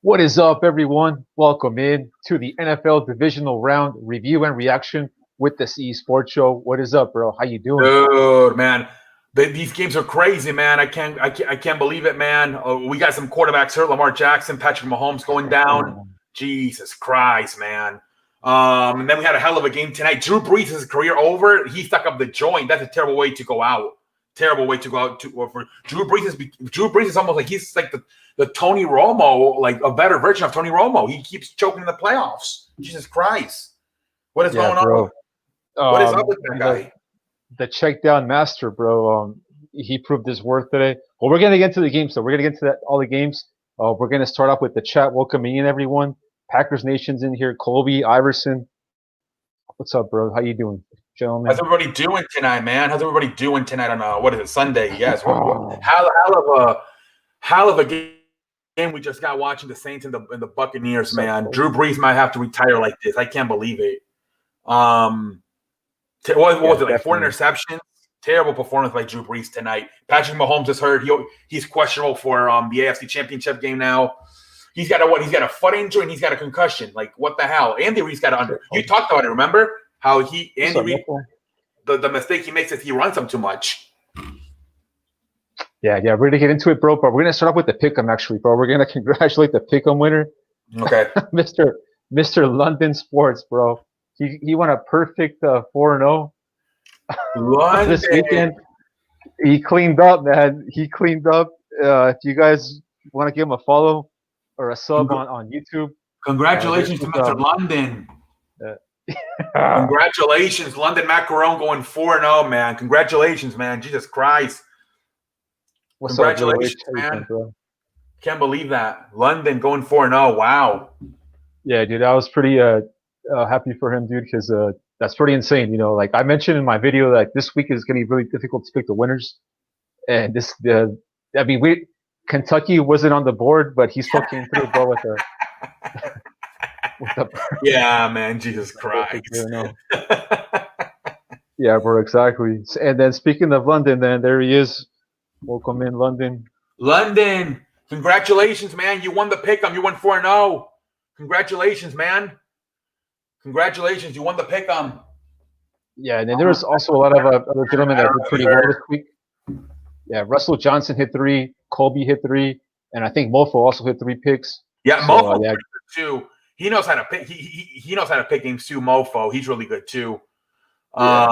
What is up, everyone? Welcome in to the NFL Divisional Round review and reaction with the CE Sports Show. What is up, bro? How you doing? Dude, man, these games are crazy, man. I can't believe it, man. We got some quarterbacks hurt: Lamar Jackson, Patrick Mahomes going down. Jesus Christ, man. And then we had a hell of a game tonight. Drew Brees, his career over. He stuck up the joint. That's a terrible way to go out. Terrible way to go out. For Drew Brees. Drew Brees is almost like he's like the Tony Romo, like a better version of Tony Romo. He keeps choking in the playoffs. Jesus Christ, what is going bro. on? What is up with that guy? The check down master, bro. He proved his worth today. Well, we're gonna get into the game, so we're gonna get into all the games. We're gonna start off with the chat. Welcoming in everyone. Packers Nation's in here. Colby Iverson. What's up, bro? How you doing, gentlemen? How's everybody doing tonight, man? How's everybody doing tonight on what is it, Sunday? Yes. Hell of a game we just got watching the Saints and the Buccaneers, man. Drew Brees might have to retire like this. I can't believe it. What was it, like 4 interceptions? Terrible performance by Drew Brees tonight. Patrick Mahomes is hurt. He's questionable for the AFC Championship game now. He's got a foot injury and he's got a concussion. Like, what the hell? Andy Reid's got under. You talked about it, remember? How Andy Reid, the mistake he makes is he runs him too much. Yeah, we're gonna get into it, bro. But we're gonna start off with the pick'em, actually, bro. We're gonna congratulate the pick'em winner. Okay. Mr. London Sports, bro. He won a perfect 4-0 this weekend. He cleaned up, man. He cleaned up. If you guys want to give him a follow or a sub on YouTube. Congratulations to Mr. London. Congratulations, London Macaron going 4-0, man. Congratulations, man. Jesus Christ. Congratulations, man. Bro. Can't believe that. London going 4-0. Wow. Yeah, dude. I was pretty happy for him, dude, because that's pretty insane. You know, like I mentioned in my video, like this week is going to be really difficult to pick the winners. And Kentucky wasn't on the board, but he still came through, bro, with yeah, man. Jesus Christ. Yeah, bro, exactly. And then speaking of London, then there he is. Welcome in, London. London, congratulations, man. You won the pick'em. You won 4-0. Congratulations, man. Congratulations. You won the pick'em. Yeah, and then there was also a lot of other gentlemen that did pretty well this week. Yeah, Russell Johnson hit 3, Colby hit 3, and I think Mofo also hit 3 picks. Yeah, Mofo hit too. He knows how to pick. He knows how to pick games too. Mofo, he's really good too. Yeah.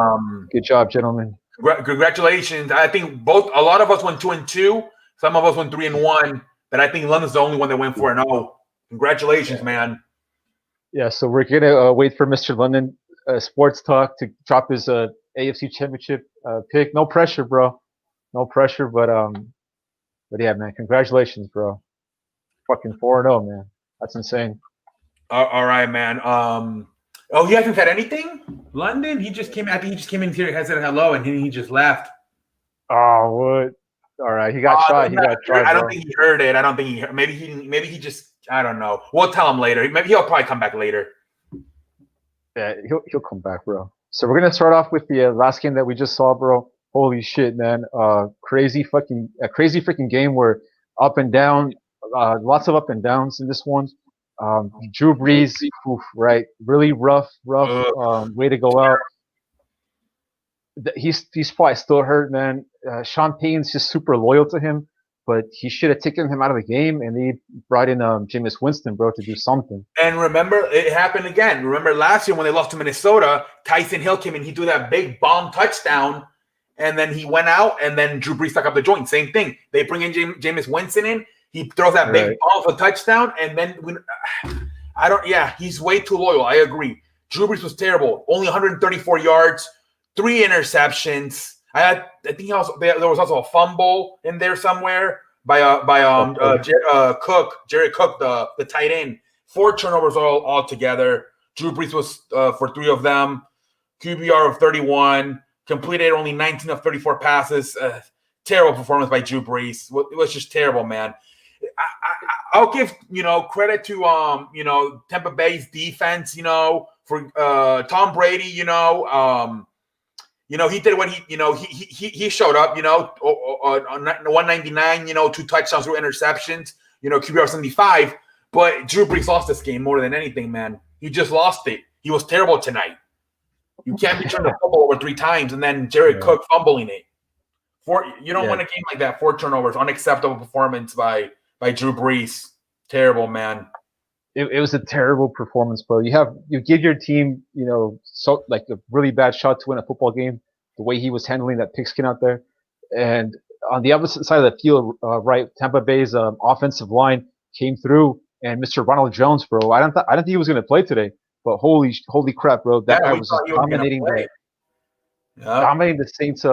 Good job, gentlemen. Congratulations. I think a lot of us went 2-2. Some of us went 3-1. But I think London's the only one that went 4-0. Congratulations, man. Yeah, so we're gonna wait for Mr. London Sports Talk to drop his AFC Championship pick. No pressure, bro. No pressure, but yeah, man. Congratulations, bro. Fucking 4-0, man. That's insane. All right, man. Oh, he hasn't said anything? London? He just came. I think he just came in here, had said hello, and he just left. Oh, what? All right, he got tried. He got tried. I don't think he heard it. I don't think he heard. Maybe he just. I don't know. We'll tell him later. Maybe he'll probably come back later. Yeah, he'll come back, bro. So we're gonna start off with the last game that we just saw, bro. Holy shit, man! Crazy freaking game where up and down, lots of up and downs in this one. Drew Brees, right? Really rough way to go out. He's probably still hurt, man. Sean Payton's just super loyal to him, but he should have taken him out of the game, and they brought in Jameis Winston, bro, to do something. And remember, it happened again. Remember last year when they lost to Minnesota, Tyson Hill came in, he threw that big bomb touchdown, and then he went out, and then Drew Brees stuck up the joint. Same thing. They bring in Jameis Winston in. He throws that big ball for a touchdown, and then he's way too loyal. I agree. Drew Brees was terrible. Only 134 yards, 3 interceptions. I think there was also a fumble in there somewhere by Jared Cook, the tight end. 4 turnovers all together. Drew Brees was for 3 of them. QBR of 31. Completed only 19 of 34 passes. Terrible performance by Drew Brees. It was just terrible, man. I'll give credit to Tampa Bay's defense, for Tom Brady, he did what he showed up, on 199, 2 touchdowns, 2 interceptions, QBR 75. But Drew Brees lost this game more than anything, man. He just lost it. He was terrible tonight. You can't be turning the football over 3 times and then Jared Cook fumbling it. You don't win a game like that. 4 turnovers, unacceptable performance by Drew Brees. Terrible, man. It was a terrible performance, bro. You give your team, so like a really bad shot to win a football game. The way he was handling that pigskin out there, and on the opposite side of the field, right, Tampa Bay's offensive line came through, and Mr. Ronald Jones, bro. I didn't think he was gonna play today, but holy crap, bro! That guy was just dominating dominating the Saints'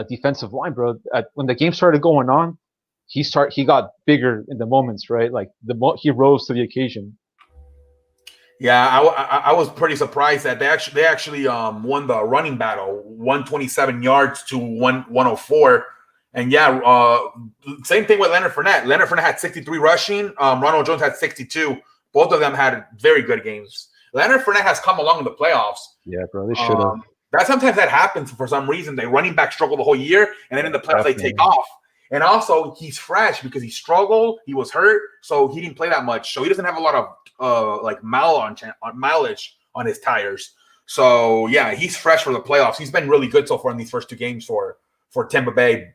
defensive line, bro. When the game started going on, he got bigger in the moments, right? Like he rose to the occasion. Yeah, I was pretty surprised that they actually won the running battle, 127 yards to 104. And same thing with Leonard Fournette. Leonard Fournette had 63 rushing. Ronald Jones had 62. Both of them had very good games. Leonard Fournette has come along in the playoffs. Yeah, bro, they should have. Sometimes that happens for some reason. The running back struggle the whole year, and then in the playoffs they take off. And also, he's fresh because he struggled. He was hurt, so he didn't play that much. So he doesn't have a lot of mileage on his tires. So yeah, he's fresh for the playoffs. He's been really good so far in these first 2 games for Tampa Bay.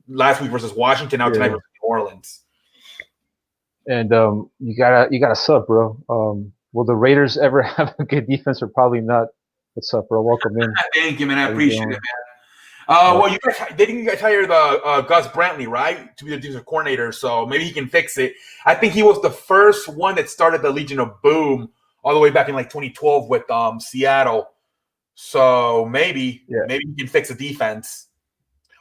Last week versus Washington, now tonight versus New Orleans. And you gotta sub, bro. Will the Raiders ever have a good defense or probably not? What's up, bro? Welcome in. Thank you, man. I appreciate it, man. Well, you guys hired Gus Brantley, right, to be the defensive coordinator, so maybe he can fix it. I think he was the first one that started the Legion of Boom all the way back in like 2012 with Seattle. So maybe he can fix the defense.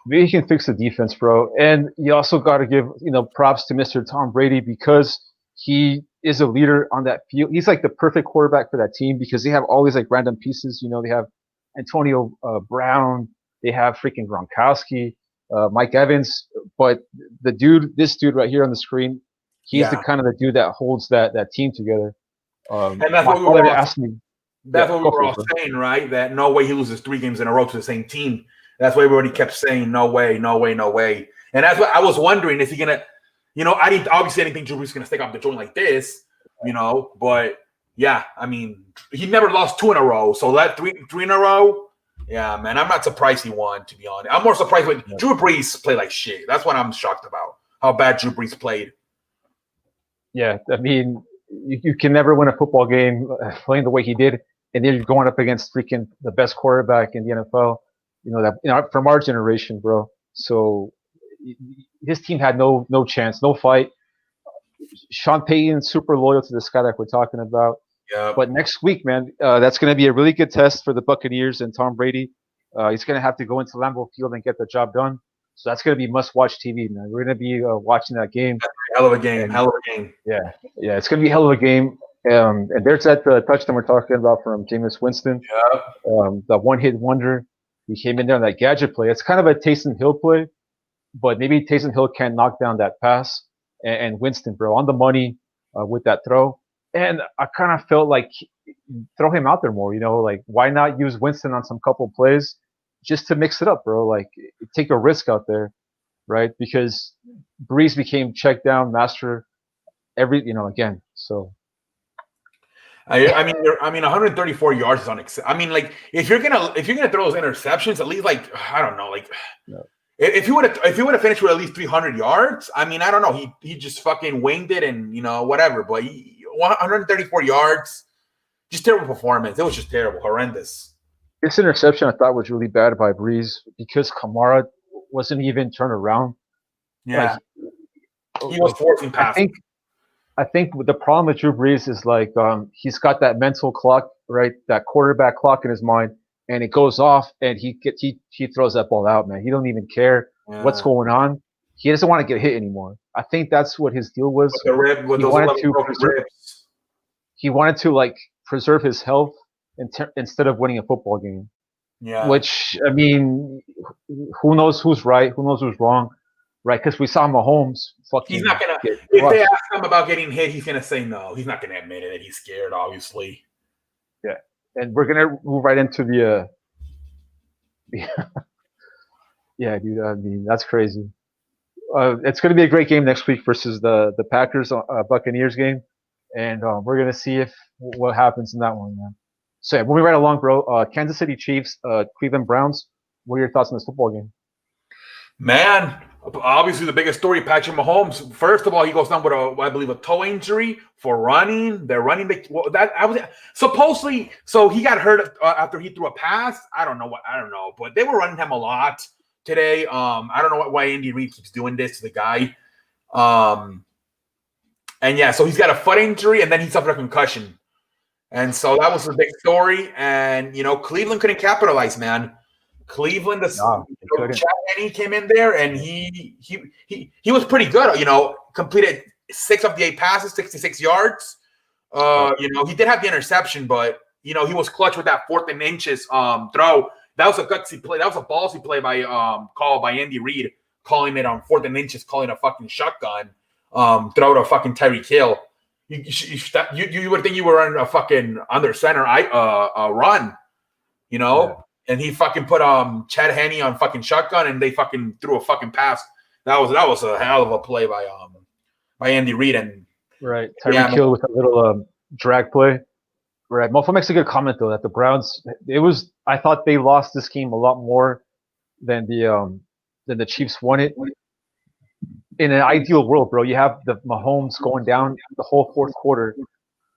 Maybe he can fix the defense, bro. And you also got to give props to Mr. Tom Brady because he is a leader on that field. He's like the perfect quarterback for that team because they have all these like random pieces. They have Antonio Brown. They have freaking Gronkowski, Mike Evans, but this dude right here on the screen, he's the kind of the dude that holds that team together. And that's what we were all saying, right? That no way he loses 3 games in a row to the same team. That's why everybody kept saying no way, no way, no way. And that's what I was wondering: is he gonna? I didn't think Drew Brees was gonna stick off the joint like this, But yeah, I mean, he never lost 2 in a row, so that 3 in a row. Yeah, man, I'm not surprised he won, to be honest. I'm more surprised when Drew Brees played like shit. That's what I'm shocked about, how bad Drew Brees played. Yeah, I mean, you can never win a football game playing the way he did, and then you're going up against freaking the best quarterback in the NFL, from our generation, bro. So his team had no chance, no fight. Sean Payton, super loyal to this guy that we're talking about. Yeah. But next week, man, that's going to be a really good test for the Buccaneers and Tom Brady. He's going to have to go into Lambeau Field and get the job done. So that's going to be must-watch TV, man. We're going to be watching that game. Hell of a game. Yeah, it's going to be a hell of a game. And there's that touchdown we're talking about from Jameis Winston. Yeah. The one-hit wonder. He came in there on that gadget play. It's kind of a Taysom Hill play, but maybe Taysom Hill can knock down that pass. And Winston, bro, on the money with that throw. And I kind of felt like throw him out there more, like why not use Winston on some couple plays just to mix it up, bro? Like take a risk out there, right? Because Brees became check down master again. So I mean 134 yards is unacceptable. I mean, like if you're gonna throw those interceptions, at least like I don't know, like if he would have finished with at least 300 yards, I mean I don't know, he just fucking winged it and whatever, but 134 yards, just terrible performance. It was just terrible, horrendous. This interception I thought was really bad by Brees because Kamara wasn't even turned around. Yeah, he was forcing passes. I think the problem with Drew Brees is like he's got that mental clock, right? That quarterback clock in his mind, and it goes off, and he throws that ball out, man. He don't even care what's going on. He doesn't want to get hit anymore. I think that's what his deal was. He wanted to like preserve his health instead of winning a football game. Yeah. Which, I mean, who knows who's right? Who knows who's wrong? Right? Because we saw Mahomes fucking. He's not gonna. If they ask him about getting hit, he's gonna say no. He's not gonna admit it. He's scared, obviously. Yeah, and we're gonna move right into the. Yeah, dude. I mean, that's crazy. It's gonna be a great game next week versus the Packers Buccaneers game. and we're gonna see if what happens in that one, man. So yeah, moving right along, bro. Kansas City Chiefs, Cleveland Browns. What are your thoughts on this football game? Man, obviously the biggest story, Patrick Mahomes. First of all, he goes down with I believe, a toe injury for running. They're running that I was supposedly. So he got hurt after he threw a pass. I don't know, but they were running him a lot today. I don't know why Andy Reid keeps doing this to the guy. And yeah, so he's got a foot injury, and then he suffered a concussion, and so that was the big story. And Cleveland couldn't capitalize, man. Cleveland, Chad Henne came in there, and he was pretty good. Completed 6 of the 8 passes, 66 yards. He did have the interception, but he was clutch with that 4th and inches throw. That was a gutsy play. That was a ballsy play by call by Andy Reid, calling it on 4th and inches, calling a fucking shotgun throw to fucking Tyreek Hill. You would think you were on a fucking under center run, Yeah. And he fucking put Chad Henne on fucking shotgun, and they fucking threw a fucking pass. That was a hell of a play by Andy Reid. And right, Tyreek Hill with a little drag play. Right, Mofo makes a good comment though that the Browns. I thought they lost this game a lot more than the Chiefs won it. In an ideal world, bro, you have the Mahomes going down the whole 4th quarter.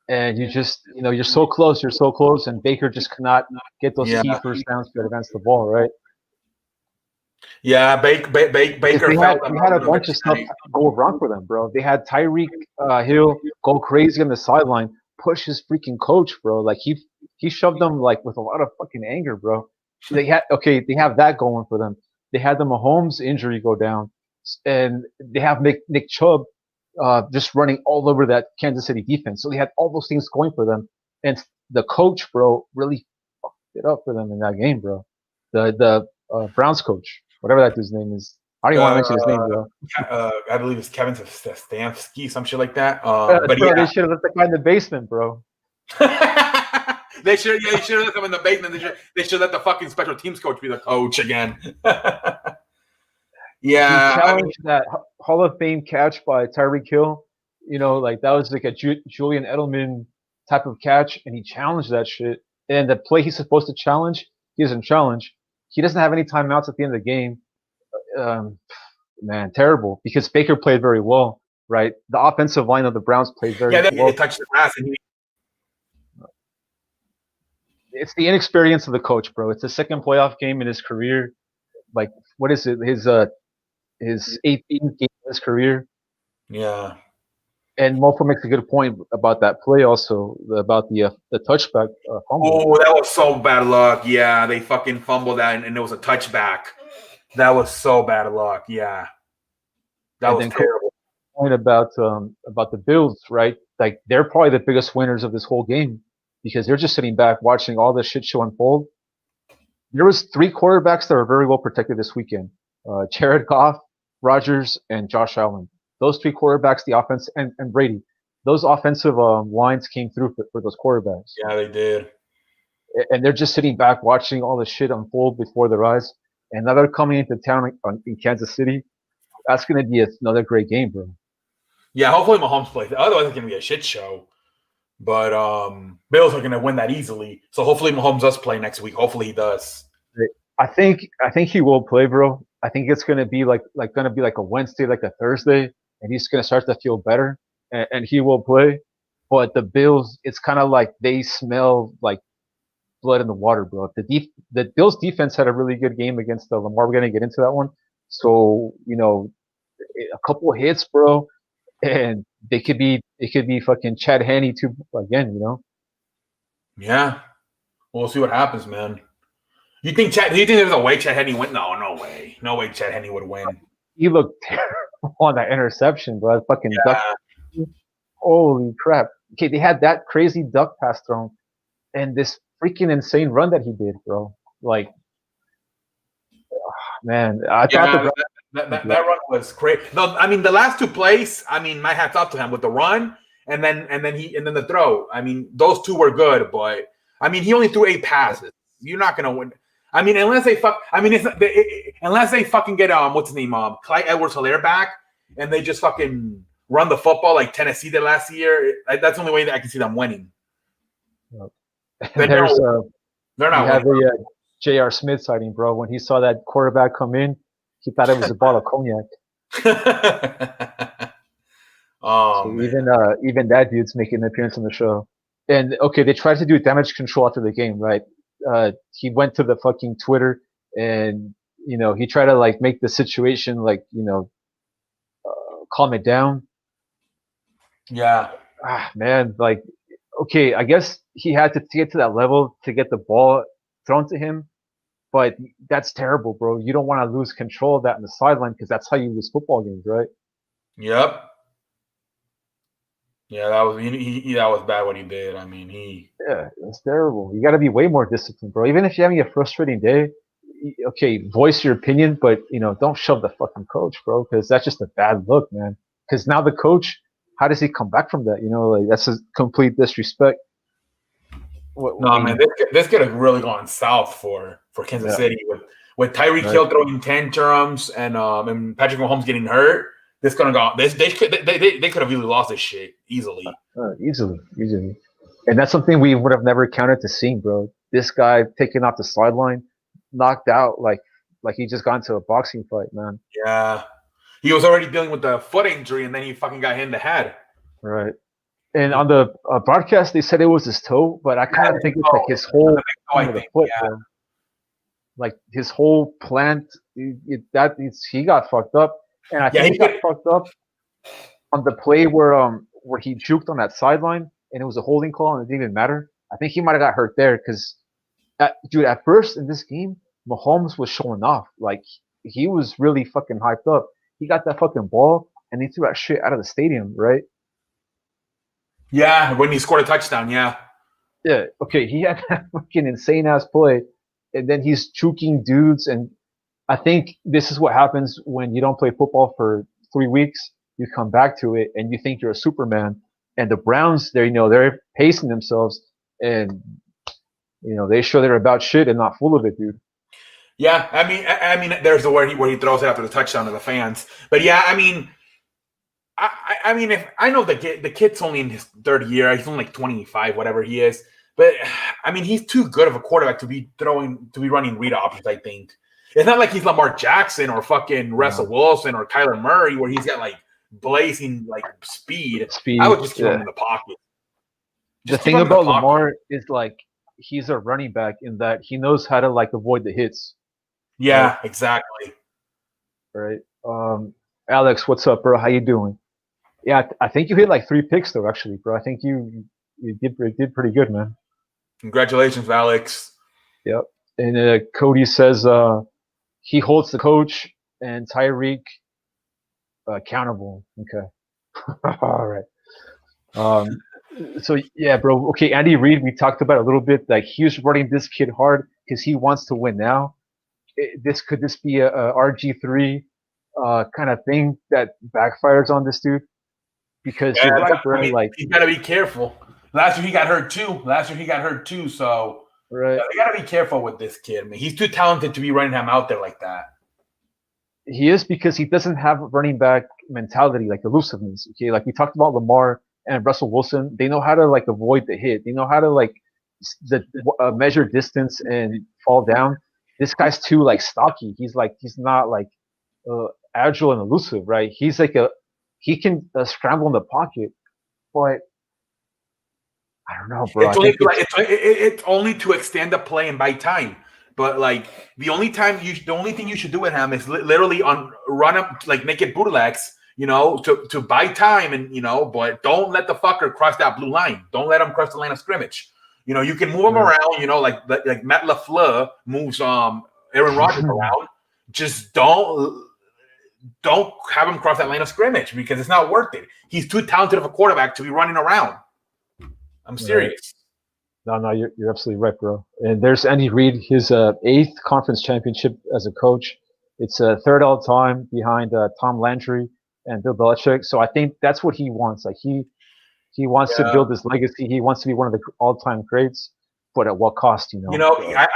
And you just, you're so close, and Baker just cannot get those key first downs to advance the ball, right? Yeah, Baker. They had a bunch of stuff go wrong for them, bro. They had Tyreek Hill go crazy on the sideline, push his freaking coach, bro. Like he shoved them like with a lot of fucking anger, bro. They have that going for them. They had the Mahomes injury go down, and they have Nick Chubb just running all over that Kansas City defense. So they had all those things going for them. And the coach, bro, really fucked it up for them in that game, bro. The Browns coach, whatever that dude's name is. I don't even want to mention his name, bro. I believe it's Kevin Stefanski, some shit like that. But bro, they should have left the guy in the basement, bro. They should have left him in the basement. They should let the fucking special teams coach be the coach again. Yeah, he challenged that Hall of Fame catch by Tyreek Hill. Like that was like a Julian Edelman type of catch, and he challenged that shit. And the play he's supposed to challenge, he doesn't challenge. He doesn't have any timeouts at the end of the game. Man, terrible. Because Baker played very well, right? The offensive line of the Browns played very well. Yeah, they touched the grass. It's the inexperience of the coach, bro. It's the 2nd playoff game in his career. Like, what is it? His 18th game in his career. Yeah. And Mofo makes a good point about that play also, about the touchback fumble. Oh, that was so bad luck. Yeah, they fucking fumbled that, and it was a touchback. That was so bad luck. Yeah. That was terrible. Point about the Bills, right? Like, they're probably the biggest winners of this whole game because they're just sitting back watching all this shit show unfold. There was 3 quarterbacks that were very well protected this weekend. Jared Goff, Rodgers, and Josh Allen. Those 3 quarterbacks, the offense, and Brady. Those offensive lines came through for those quarterbacks. Yeah, they did. And they're just sitting back watching all the shit unfold before their eyes. And now they're coming into town in Kansas City. That's going to be another great game, bro. Yeah, hopefully Mahomes plays. Otherwise, it's going to be a shit show. But Bills are going to win that easily. So hopefully Mahomes does play next week. Hopefully he does. I think he will play, bro. I think it's going to be like a Wednesday, like a Thursday, and he's going to start to feel better, and he will play. But the Bills, it's kind of like they smell like blood in the water, bro. The Bills defense had a really good game against the Lamar. We're going to get into that one. So, a couple of hits, bro, and it could be fucking Chad Henne too again, Yeah. We'll see what happens, man. Do you think there's a way Chad Henne win? No way. No way Chad Henne would win. He looked terrible on that interception, bro. That fucking duck. Holy crap. Okay, they had that crazy duck pass thrown and this freaking insane run that he did, bro. Like, man, I thought that run was great. No, I mean the last 2 plays, my hat's off to him with the run and then the throw. Those 2 were good, but he only threw 8 passes. You're not gonna win. Unless they fucking get what's his name, Clyde Edwards-Helaire back, and they just fucking run the football like Tennessee did last year, that's the only way that I can see them winning. And there's they're you not have winning. the J.R. Smith sighting, bro. When he saw that quarterback come in, he thought it was a bottle of cognac. Oh, So man. even that dude's making an appearance on the show. And okay, they tried to do damage control after the game, right? He went to the fucking Twitter and he tried to like make the situation like calm it down. Yeah. Man, like okay, I guess he had to get to that level to get the ball thrown to him, but that's terrible, bro. You don't want to lose control of that on the sideline because that's how you lose football games, right? Yep. Yeah, that was bad what he did. I mean, Yeah, it's terrible. You got to be way more disciplined, bro. Even if you're having a frustrating day, okay, voice your opinion, but don't shove the fucking coach, bro, because that's just a bad look, man. Because now the coach, how does he come back from that? Like that's a complete disrespect. No, man, this could have really gone south for Kansas City with Tyreek Hill throwing tantrums and Patrick Mahomes getting hurt. This could have gone. They could have really lost this shit easily. Easily. And that's something we would have never counted to seeing, bro. This guy taken off the sideline, knocked out like he just got into a boxing fight, man. Yeah, he was already dealing with the foot injury, and then he fucking got hit in the head. Right. And on the broadcast, they said it was his toe, but I kind of think it's like his whole foot, bro. Like his whole plant, he got fucked up, and I think he got fucked up on the play where he juked on that sideline, and it was a holding call, and it didn't even matter. I think he might have got hurt there because, dude, at first in this game, Mahomes was showing off, like he was really fucking hyped up. He got that fucking ball, and he threw that shit out of the stadium, right? Yeah, when he scored a touchdown, yeah. Yeah, okay, he had that fucking insane-ass play, and then he's choking dudes, and I think this is what happens when you don't play football for 3 weeks. You come back to it, and you think you're a Superman, and the Browns, they're pacing themselves, and, they show they're about shit and not full of it, dude. Yeah, I mean, there's the where he throws it after the touchdown to the fans, but yeah, I mean, I mean, if I know the kid's only in his third year, he's only like 25, whatever he is. But I mean, he's too good of a quarterback to be running read options. I think it's not like he's Lamar Jackson or fucking Russell Wilson or Kyler Murray, where he's got like blazing like speed. I would just keep him in the pocket. The thing about Lamar is like he's a running back in that he knows how to like avoid the hits. Yeah, right? Exactly. Right. Alex, what's up, bro? How you doing? Yeah, I think you hit like 3 picks though, actually, bro. I think you did pretty good, man. Congratulations, Alex. Yep. And Cody says he holds the coach and Tyreek accountable. Okay. All right. So yeah, bro. Okay, Andy Reid, we talked about a little bit. Like he was running this kid hard because he wants to win now. Could this be a RG3 kind of thing that backfires on this dude? Because you're right, bro. Like he's got to be careful. Last year he got hurt too. So right, they got to be careful with this kid. I mean, he's too talented to be running him out there like that. He is because he doesn't have running back mentality, like elusiveness. Okay, like we talked about Lamar and Russell Wilson. They know how to like avoid the hit. They know how to like measure distance and fall down. This guy's too like stocky. He's not like agile and elusive, right? He's like he can scramble in the pocket, but I don't know, bro. It's only to extend the play and buy time. But like the only thing you should do with him is literally run up like naked bootlegs, to buy time and but don't let the fucker cross that blue line. Don't let him cross the line of scrimmage. You can move him around, like Matt LaFleur moves Aaron Rodgers around. Just don't have him cross that line of scrimmage because it's not worth it. He's too talented of a quarterback to be running around. I'm serious. No, you're absolutely right, bro. And there's Andy Reid, his 8th conference championship as a coach. It's 3rd all time behind Tom Landry and Bill Belichick. So I think that's what he wants. Like he wants to build his legacy. He wants to be one of the all-time greats, but at what cost?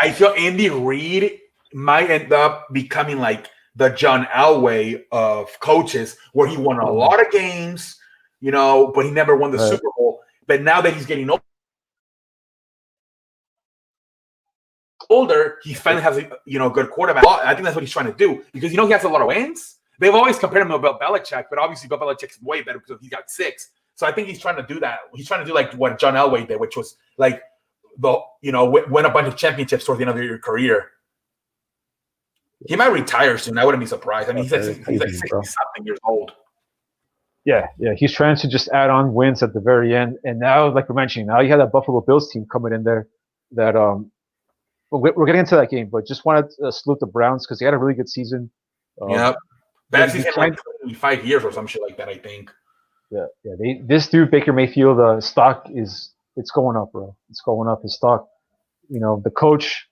I feel Andy Reid might end up becoming like the John Elway of coaches, where he won a lot of games, you know, but he never won the Super Bowl. But now that he's getting older, he finally has a good quarterback. I think that's what he's trying to do, because he has a lot of wins. They've always compared him to Bill Belichick, but obviously Bill Belichick's way better because he's got 6. So I think he's trying to do that. He's trying to do like what John Elway did, which was like win a bunch of championships towards the end of your career. He might retire soon. I wouldn't be surprised. I mean, he's like 60-something years old. Yeah. He's trying to just add on wins at the very end. And now, like we're mentioning, now you have that Buffalo Bills team coming in there that we're getting into that game, but just wanted to salute the Browns because they had a really good season. Bad season in like 25 years or some shit like that, I think. Yeah. This dude, Baker Mayfield, stock it's going up, bro. It's going up. His stock. The coach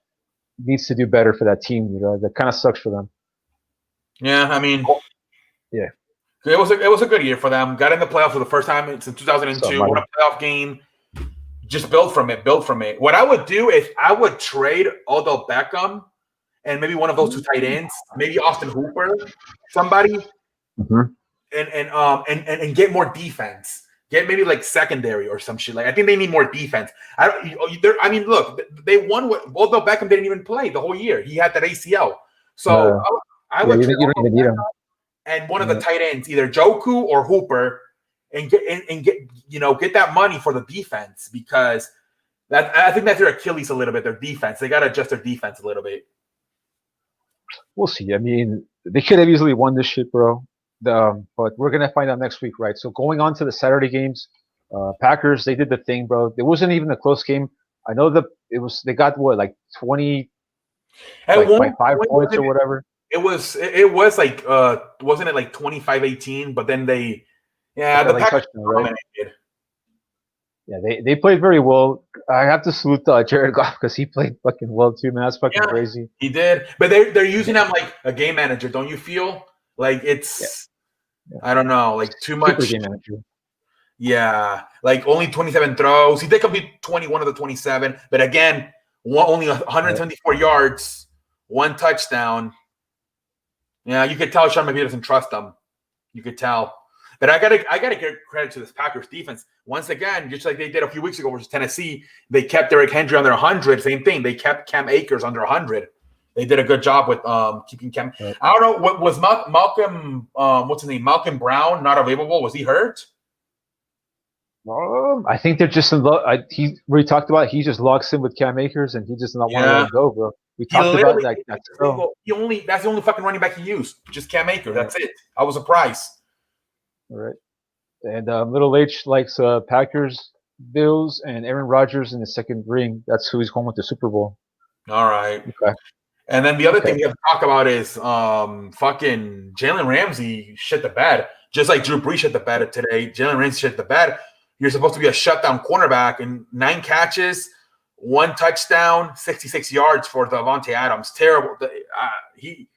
needs to do better for that team. That kind of sucks for them. Yeah, I mean, yeah, it was a good year for them. Got in the playoffs for the first time since 2002. Won a playoff game. Just build from it. What I would do is I would trade Odell Beckham and maybe one of those 2 tight ends, maybe Austin Hooper, somebody, and get more defense. Get maybe like secondary or some shit. Like I think they need more defense. I mean, look, they won. Odell Beckham didn't even play the whole year. He had that ACL. So I would trade and one of the tight ends, either Joku or Hooper, and get that money for the defense, because I think that's their Achilles a little bit. Their defense. They got to adjust their defense a little bit. We'll see. I mean, they could have easily won this shit, bro. But we're gonna find out next week, right? So going on to the Saturday games, Packers, they did the thing, bro. It wasn't even a close game. I know they got what, like 20 by 5 points or whatever. It was like wasn't it like 25-18? But then the Packers dominated. Yeah, they played very well. I have to salute Jared Goff because he played fucking well too, man. That's fucking crazy. He did, but they're using him like a game manager. Don't you feel like it's? Yeah. I don't know, like too much. Game manager. Yeah, like only 27 throws. He did complete 21 of the 27, but again, only 174 yards, 1 touchdown. Yeah, you could tell Sean McVay doesn't trust them. You could tell. But I gotta give credit to this Packers defense. Once again, just like they did a few weeks ago versus Tennessee, they kept Derrick Henry under 100. Same thing. They kept Cam Akers under 100. They did a good job with keeping Cam. Right. I don't know. What was Malcolm? What's his name? Malcolm Brown not available? Was he hurt? I think they're just in love. We talked about he just locks in with Cam Akers and he just not want to let him go, bro. We talked about that. That's the only fucking running back he used. Just Cam Akers. That's it. I was surprised. All right. And Little H likes Packers, Bills, and Aaron Rodgers in the second ring. That's who he's going with the Super Bowl. All right. Okay. And then the other thing we have to talk about is fucking Jalen Ramsey shit the bed. Just like Drew Brees shit the bed today. Jalen Ramsey shit the bed. You're supposed to be a shutdown cornerback, and 9 catches, 1 touchdown, 66 yards for Davante Adams. Terrible. He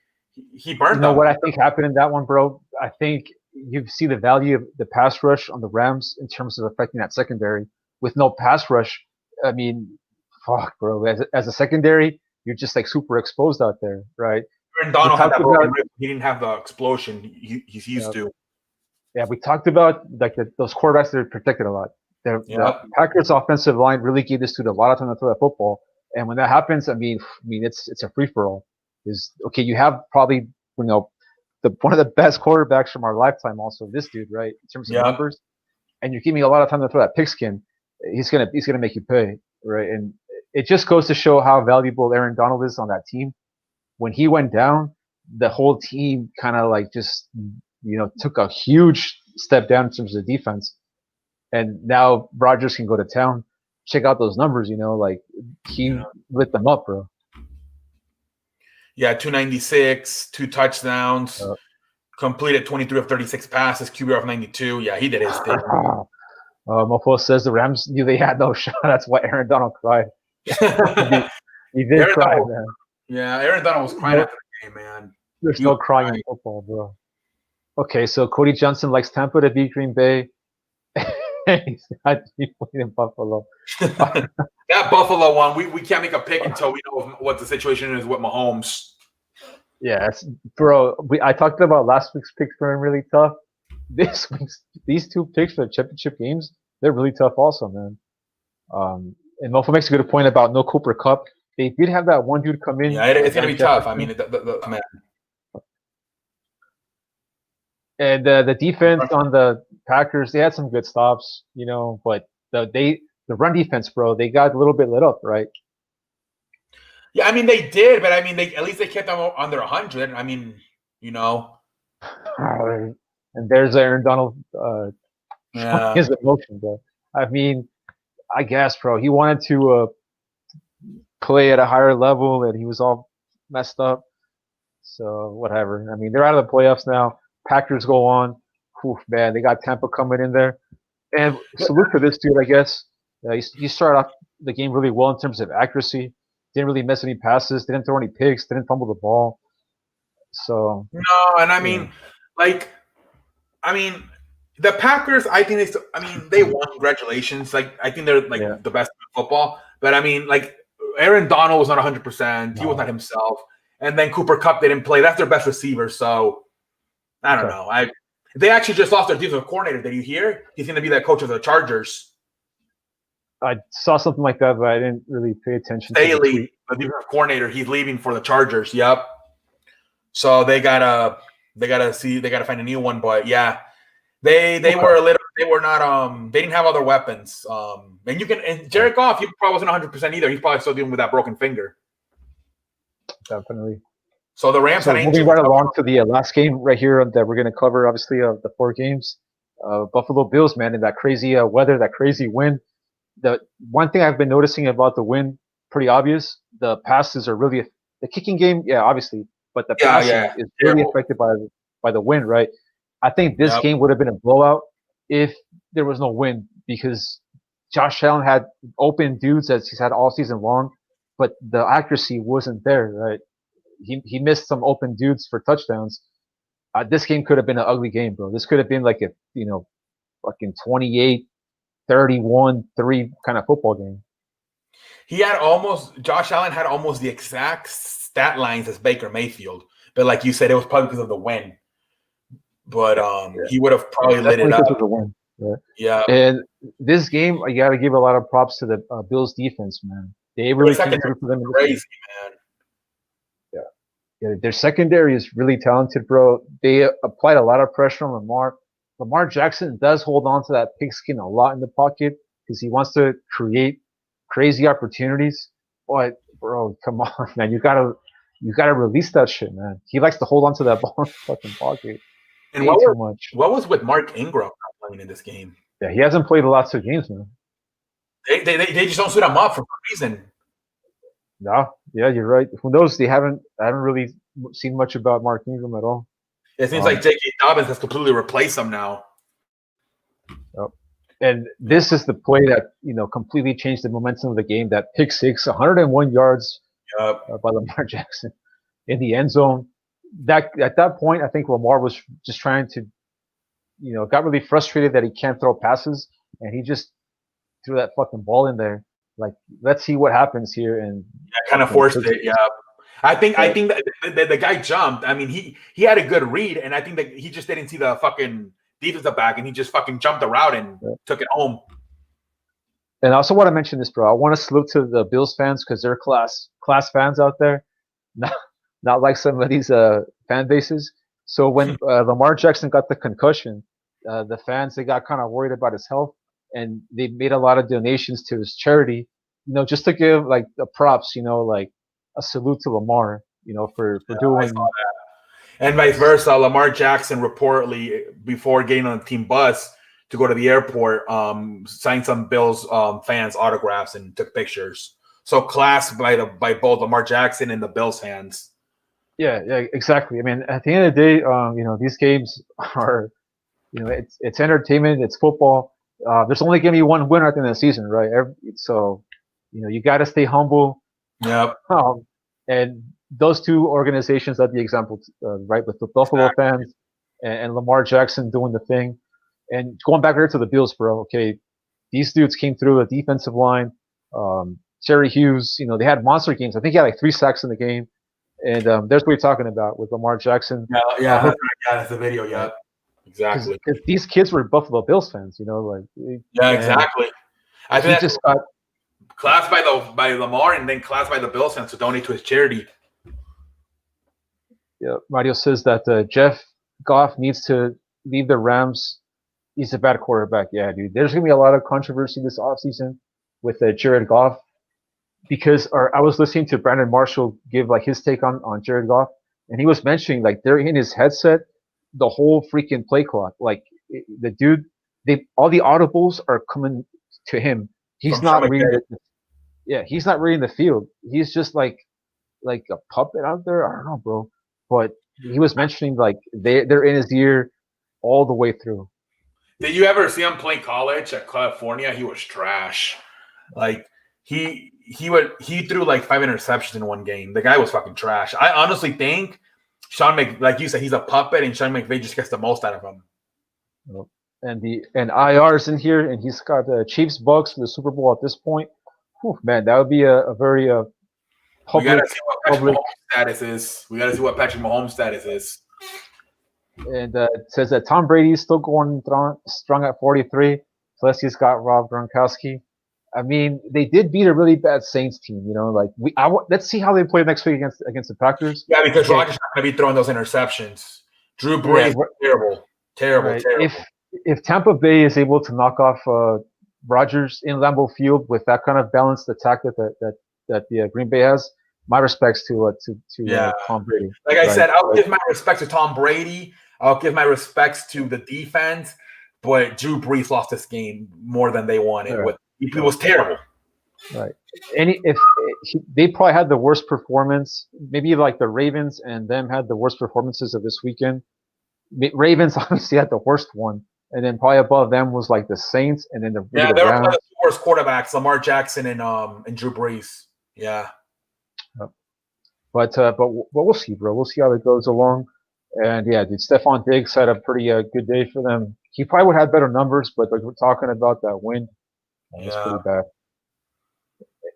burned. You know what I think happened in that one, bro? I think you see the value of the pass rush on the Rams in terms of affecting that secondary. With no pass rush, I mean, fuck, bro. As a secondary, you're just like super exposed out there, right? Aaron Donald had that broken rib. He didn't have the explosion he's used to. Yeah, we talked about like those quarterbacks that are protected a lot. The Packers' offensive line really gave this dude a lot of time to throw that football, and when that happens, I mean, it's a free for all. You have probably one of the best quarterbacks from our lifetime, also this dude, right? In terms of numbers, and you're giving a lot of time to throw that pigskin. He's gonna make you pay, right? And it just goes to show how valuable Aaron Donald is on that team. When he went down, the whole team kind of like just took a huge step down in terms of the defense. And now Rodgers can go to town. Check out those numbers, like he lit them up, bro. Yeah, 296, 2 touchdowns, completed 23 of 36 passes, QB of 92. Yeah, he did his thing. Mofo says the Rams knew they had no shot. That's why Aaron Donald cried. he did cry, man. Yeah, Aaron Donald was crying after the game, man. They're still crying in football, bro. Okay, so Cody Johnson likes Tampa to beat Green Bay. He's not playing in Buffalo. That Buffalo one, we can't make a pick until we know what the situation is with Mahomes. Yeah, bro. I talked about last week's picks being really tough. These two picks for the championship games, they're really tough also, man. And Mofo makes a good point about no Cooper Cup. They did have that one dude come in, Yeah, it's gonna Van be tough. I Jefferson, mean, man. and the defense on the Packers, they had some good stops, but the run defense, bro, they got a little bit lit up, right? Yeah, I mean they did, but I mean they at least they kept them under 100. I mean, you know. And there's Aaron Donald showing Yeah. his emotion, bro. I mean, I guess, bro, he wanted to play at a higher level, and he was all messed up. So whatever. I mean, they're out of the playoffs now. Packers go on. Oof, man, they got Tampa coming in there. And salute to this dude, I guess. He started off the game really well in terms of accuracy. Didn't really miss any passes. Didn't throw any picks. Didn't fumble the ball. So No, and I mean, the Packers. I think they won. Congratulations! Like, I think they're the best in football. But I mean, like, Aaron Donald was not 100%. He was not himself. And then Cooper Kupp didn't play. That's their best receiver. So I don't know. They actually just lost their defensive coordinator. Did you hear? He's going to be the coach of the Chargers. I saw something like that, but I didn't really pay attention. Staley, the defensive coordinator, he's leaving for the Chargers. Yep. So they gotta find a new one. But yeah, they didn't have other weapons. And Jared Goff, he probably wasn't 100% either. He's probably still dealing with that broken finger. Definitely. So the Rams. So moving right along to the last game right here that we're going to cover, obviously, the 4 games. Buffalo Bills, man, in that crazy weather, that crazy wind. The one thing I've been noticing about the wind, pretty obvious. The passes are really the kicking game, yeah, obviously, but the passing is really affected by the wind, right? I think this game would have been a blowout if there was no wind, because Josh Allen had open dudes as he's had all season long, but the accuracy wasn't there, right? He missed some open dudes for touchdowns. This game could have been an ugly game, bro. This could have been like a fucking 28-31-3 kind of football game. Josh Allen had almost the exact stat lines as Baker Mayfield, but like you said, it was probably because of the wind. But he would have probably lit it up. Because of the wind. Yeah. And this game, I got to give a lot of props to the Bills defense, man. They really came through for them. Crazy, man. Yeah, their secondary is really talented, bro. They applied a lot of pressure on Lamar. Lamar Jackson does hold on to that pigskin a lot in the pocket because he wants to create crazy opportunities. But bro, come on, man, you gotta release that shit, man. He likes to hold on to that ball in the fucking pocket. And what was with Mark Ingram not playing in this game? Yeah, he hasn't played the last 2 games, man. They just don't suit him up for some reason. No, yeah, you're right. Who knows? I haven't really seen much about Mark Ingram at all. It seems like J.K. Dobbins has completely replaced him now. Yep. And this is the play that completely changed the momentum of the game. That pick six, 101 yards by Lamar Jackson in the end zone. That at that point, I think Lamar was just trying to, got really frustrated that he can't throw passes, and he just threw that fucking ball in there. Like, let's see what happens here, and kind of forced it. Yeah, I think that the guy jumped. I mean, he had a good read, and I think that he just didn't see the fucking defensive back, and he just fucking jumped the route and took it home. And I also want to mention this, bro. I want to salute to the Bills fans because they're class fans out there, not like some of these fan bases. So when Lamar Jackson got the concussion, the fans, they got kind of worried about his health. And they made a lot of donations to his charity, just to give like the props, like a salute to Lamar, for doing. And vice versa, Lamar Jackson reportedly, before getting on the team bus to go to the airport, signed some Bills fans autographs and took pictures. So class by both Lamar Jackson and the Bills fans. Yeah, exactly. I mean, at the end of the day, these games are, it's entertainment, it's football. There's only going to be one winner at the end of the season, right? So, you got to stay humble. Yep. And those 2 organizations are the example, right? With the Buffalo fans and Lamar Jackson doing the thing. And going back here to the Bills, bro, okay, these dudes came through a defensive line. Jerry Hughes, they had monster games. I think he had like 3 sacks in the game. And there's what we're talking about with Lamar Jackson. Yeah, that's the video. Yeah, Because exactly. these kids were Buffalo Bills fans, you know, like Yeah, exactly. I he think that's just got class by Lamar and then class by the Bills fans to donate to his charity. yeah. Mario says that Jeff Goff needs to leave the Rams. He's a bad quarterback. Yeah, dude. There's gonna be a lot of controversy this offseason with Jared Goff because I was listening to Brandon Marshall give like his take on Jared Goff, and he was mentioning like they're in his headset the whole freaking play clock. Like the dude, all the audibles are coming to him. He's From Sean not reading McVay. he's not reading the field. He's just like a puppet out there. I don't know, bro. But he was mentioning like they're in his ear all the way through. Did you ever see him play college at California? He was trash. Like he threw like 5 interceptions in one game. The guy was fucking trash. I honestly think like you said, he's a puppet, and Sean McVay just gets the most out of him. And IR's in here, and he's got the Chiefs Bucks for the Super Bowl at this point. Whew, man, that would be a very We gotta public. see what Patrick Mahomes' status is. We gotta see what Patrick Mahomes' status is. And it says that Tom Brady is still going strong at 43. Celesti's got Rob Gronkowski. I mean, they did beat a really bad Saints team. You know, like let's see how they play next week against the Packers. Yeah, because Rodgers not gonna be throwing those interceptions. Drew Brees, terrible. If Tampa Bay is able to knock off Rodgers in Lambeau Field with that kind of balanced attack that the Green Bay has, my respects to Tom Brady. Like I said, I'll give my respects to Tom Brady. I'll give my respects to the defense, but Drew Brees lost this game more than they wanted. Right. It was terrible. Right. They probably had the worst performance, maybe like the Ravens and them had the worst performances of this weekend. Ravens obviously had the worst one, and then probably above them was like the Saints, and then they were the worst quarterbacks: Lamar Jackson and Drew Brees. Yeah. But we'll see, bro. We'll see how it goes along. And yeah, dude, Stephon Diggs had a pretty good day for them. He probably would have better numbers, but like we're talking about that win, it's pretty bad.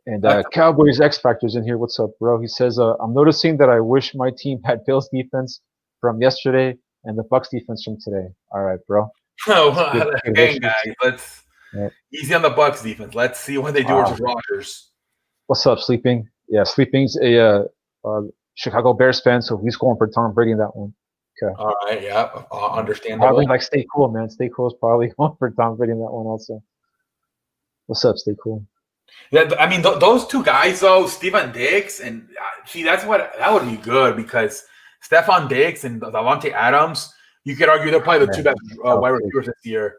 And Cowboys X Factor's in here. What's up, bro? He says, I'm noticing that I wish my team had Bills defense from yesterday and the Bucks defense from today. All right, bro. Again, guys, let's easy on the Bucks defense. Let's see what they do with Rodgers. What's up, Sleeping? Yeah, Sleeping's a Chicago Bears fan, so he's going for Tom Brady in that one. Okay. All right, yeah, understandable. Probably like Stay Cool, man. Stay Cool is probably going for Tom Brady in that one also. What's up, Stay Cool? Yeah, I mean those two guys though, Stephon Diggs and see that would be good because Stephon Diggs and Davante Adams, you could argue they're probably the two best wide receivers this year.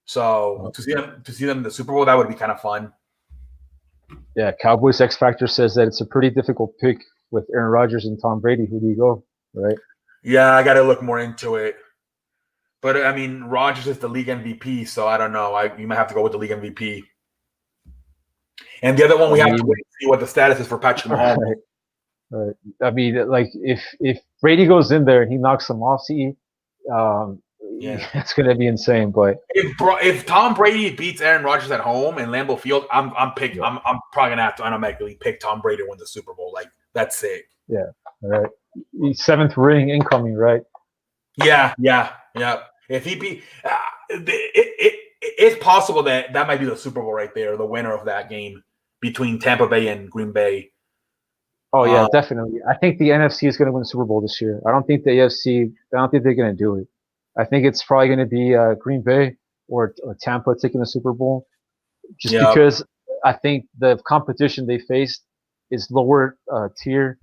So to see them in the Super Bowl, that would be kind of fun. Yeah, Cowboys X Factor says that it's a pretty difficult pick with Aaron Rodgers and Tom Brady. Who do you go? Right? Yeah, I got to look more into it. But I mean, Rodgers is the league MVP, so I don't know. You might have to go with the league MVP. And the other one, we have to wait and see what the status is for Patrick Mahomes. Right. I mean, like if Brady goes in there and he knocks them off, it's going to be insane. But if Tom Brady beats Aaron Rodgers at home in Lambeau Field, I'm probably gonna have to automatically pick Tom Brady to win the Super Bowl. Like that's sick. Yeah. All right. 7th ring incoming, right? Yeah. If he beat, it's possible that might be the Super Bowl right there, the winner of that game between Tampa Bay and Green Bay. Oh yeah, definitely. I think the NFC is going to win the Super Bowl this year. I don't think the AFC. I don't think they're going to do it. I think it's probably going to be Green Bay or Tampa taking the Super Bowl, just because I think the competition they faced is lower tier,